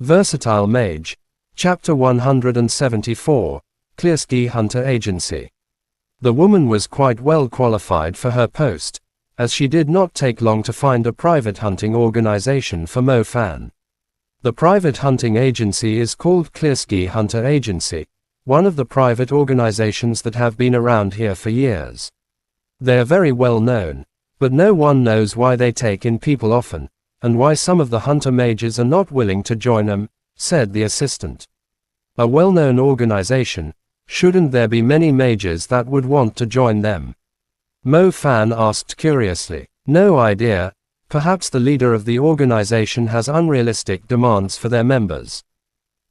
Versatile Mage. Chapter 174, Quashi Hunter Agency. The woman was quite well qualified for her post, as she did not take long to find a private hunting organization for Mo Fan. The private hunting agency is called Quashi Hunter Agency, one of the private organizations that have been around here for years. They are very well known, but no one knows why they take in people often, and why some of the hunter mages are not willing to join them, said the assistant. A well-known organization, shouldn't there be many mages that would want to join them? Mo Fan asked curiously. No idea, perhaps the leader of the organization has unrealistic demands for their members.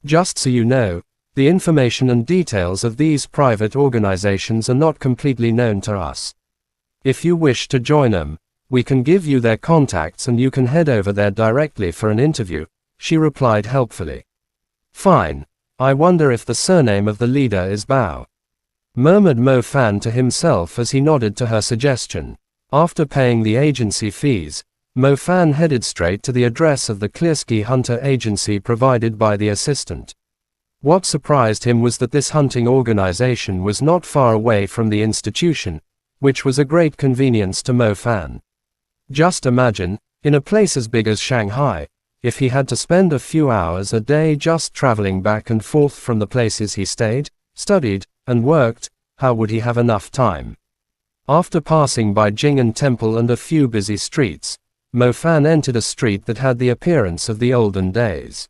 Just so you know, the information and details of these private organizations are not completely known to us. If you wish to join them, we can give you their contacts and you can head over there directly for an interview, she replied helpfully. Fine. I wonder if the surname of the leader is Bao, murmured Mo Fan to himself as he nodded to her suggestion. After paying the agency fees, Mo Fan headed straight to the address of the Quashi Hunter Agency provided by the assistant. What surprised him was that this hunting organization was not far away from the institution, which was a great convenience to Mo Fan. Just imagine, in a place as big as Shanghai, if he had to spend a few hours a day just traveling back and forth from the places he stayed, studied, and worked, how would he have enough time? After passing by Jing'an Temple and a few busy streets, Mo Fan entered a street that had the appearance of the olden days.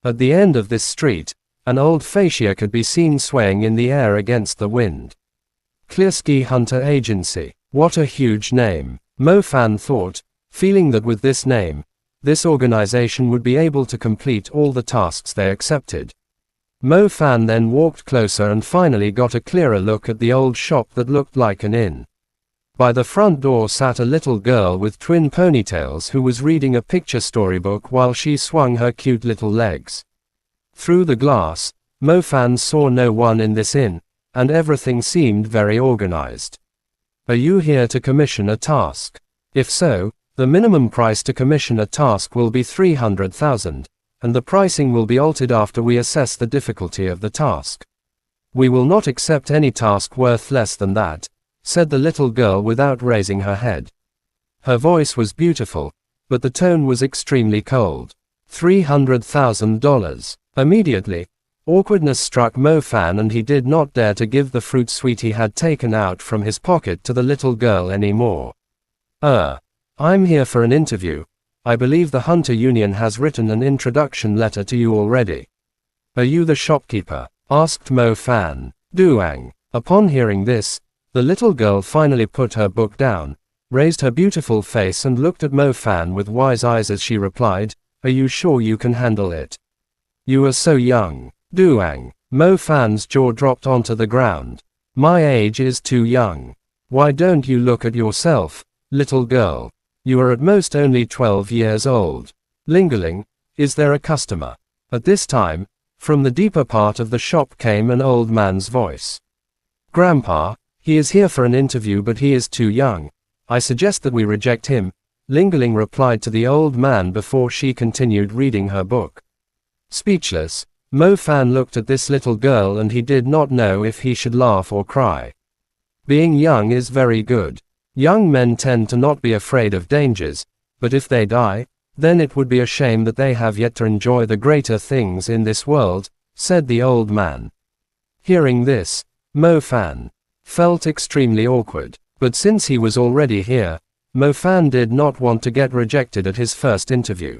At the end of this street, an old fascia could be seen swaying in the air against the wind. Quashi Hunter Agency. What a huge name, Mo Fan thought, feeling that with this name, this organization would be able to complete all the tasks they accepted. Mo Fan then walked closer and finally got a clearer look at the old shop that looked like an inn. By the front door sat a little girl with twin ponytails who was reading a picture storybook while she swung her cute little legs. Through the glass, Mo Fan saw no one in this inn, and everything seemed very organized. Are you here to commission a task? If so, the minimum price to commission a task will be 300,000, and the pricing will be altered after we assess the difficulty of the task. We will not accept any task worth less than that, said the little girl without raising her head. Her voice was beautiful, but the tone was extremely cold. $300,000. Immediately, awkwardness struck Mo Fan and he did not dare to give the fruit sweet he had taken out from his pocket to the little girl anymore. I'm here for an interview. I believe the Hunter Union has written an introduction letter to you already. Are you the shopkeeper? Asked Mo Fan. Duang. Upon hearing this, the little girl finally put her book down, raised her beautiful face and looked at Mo Fan with wise eyes as she replied, Are you sure you can handle it? You are so young. Duang. Mo Fan's jaw dropped onto the ground. My age is too young. Why don't you look at yourself, little girl? You are at most only 12 years old. Lingerling, is there a customer? At this time, from the deeper part of the shop came an old man's voice. Grandpa, he is here for an interview but he is too young. I suggest that we reject him, Lingerling replied to the old man before she continued reading her book. Speechless, Mo Fan looked at this little girl and he did not know if he should laugh or cry. Being young is very good. Young men tend to not be afraid of dangers, but if they die, then it would be a shame that they have yet to enjoy the greater things in this world, said the old man. Hearing this, Mo Fan felt extremely awkward, but since he was already here, Mo Fan did not want to get rejected at his first interview.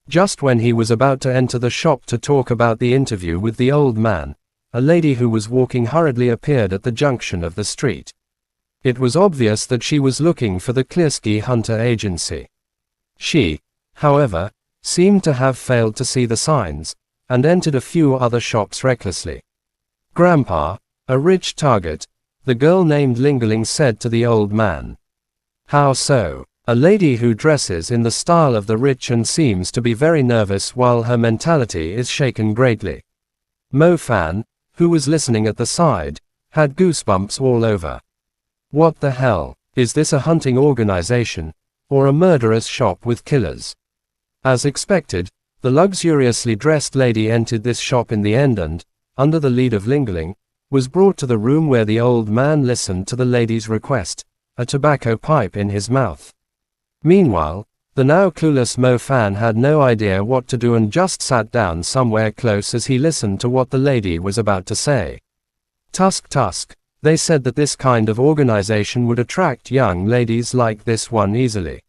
Just when he was about to enter the shop to talk about the interview with the old man, a lady who was walking hurriedly appeared at the junction of the street. It was obvious that she was looking for the Quashi Hunter Agency. She, however, seemed to have failed to see the signs, and entered a few other shops recklessly. Grandpa, a rich target, the girl named Lingerling said to the old man. How so? A lady who dresses in the style of the rich and seems to be very nervous while her mentality is shaken greatly. Mo Fan, who was listening at the side, had goosebumps all over. What the hell? Is this a hunting organization, or a murderous shop with killers? As expected, The luxuriously dressed lady entered this shop in the end and, under the lead of Ling, was brought to the room where the old man listened to the lady's request, a tobacco pipe in his mouth. Meanwhile, the now clueless Mo Fan had no idea what to do and just sat down somewhere close as he listened to what the lady was about to say. Tusk, they said that this kind of organization would attract young ladies like this one easily.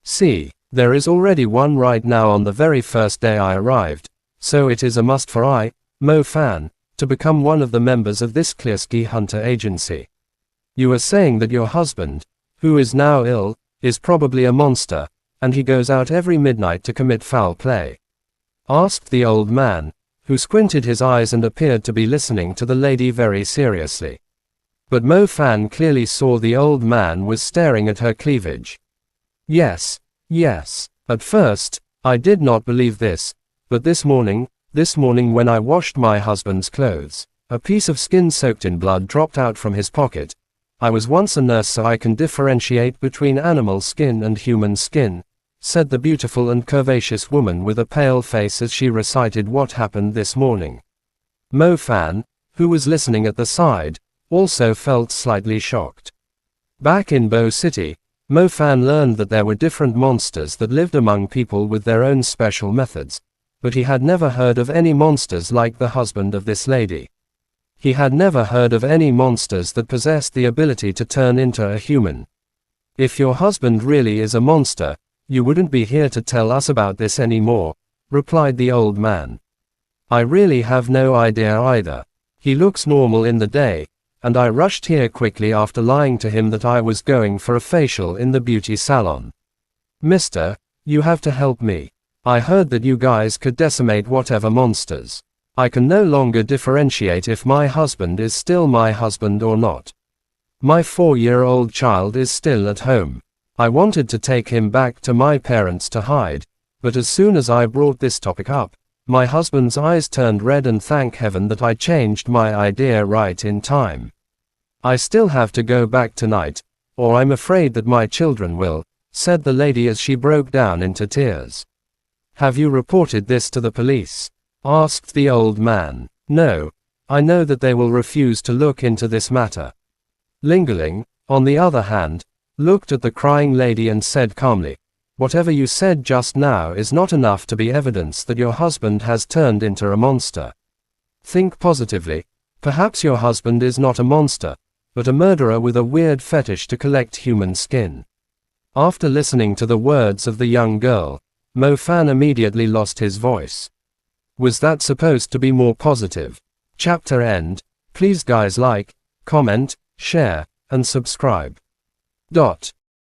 See, there is already one right now on the very first day I arrived, so it is a must for I, Mo Fan, to become one of the members of this Quashi Hunter agency. You are saying that your husband, who is now ill, is probably a monster, and he goes out every midnight to commit foul play? Asked the old man, who squinted his eyes and appeared to be listening to the lady very seriously. But Mo Fan clearly saw the old man was staring at her cleavage. Yes. At first, I did not believe this, but this morning when I washed my husband's clothes, a piece of skin soaked in blood dropped out from his pocket. I was once a nurse, so I can differentiate between animal skin and human skin, said the beautiful and curvaceous woman with a pale face as she recited what happened this morning. Mo Fan, who was listening at the side, also felt slightly shocked. Back in Bo City, Mo Fan learned that there were different monsters that lived among people with their own special methods, but he had never heard of any monsters like the husband of this lady. He had never heard of any monsters that possessed the ability to turn into a human. If your husband really is a monster, you wouldn't be here to tell us about this anymore, replied the old man. I really have no idea either. He looks normal in the day, and I rushed here quickly after lying to him that I was going for a facial in the beauty salon. Mister, you have to help me. I heard that you guys could decimate whatever monsters. I can no longer differentiate if my husband is still my husband or not. My 4-year-old child is still at home. I wanted to take him back to my parents to hide, but as soon as I brought this topic up, my husband's eyes turned red, and thank heaven that I changed my idea right in time. I still have to go back tonight, or I'm afraid that my children will, said the lady as she broke down into tears. Have you reported this to the police? Asked the old man. No, I know that they will refuse to look into this matter. Ling, on the other hand, looked at the crying lady and said calmly, whatever you said just now is not enough to be evidence that your husband has turned into a monster. Think positively. Perhaps your husband is not a monster, but a murderer with a weird fetish to collect human skin. After listening to the words of the young girl, Mo Fan immediately lost his voice. Was that supposed to be more positive? Chapter end. Please guys like, comment, share, and subscribe.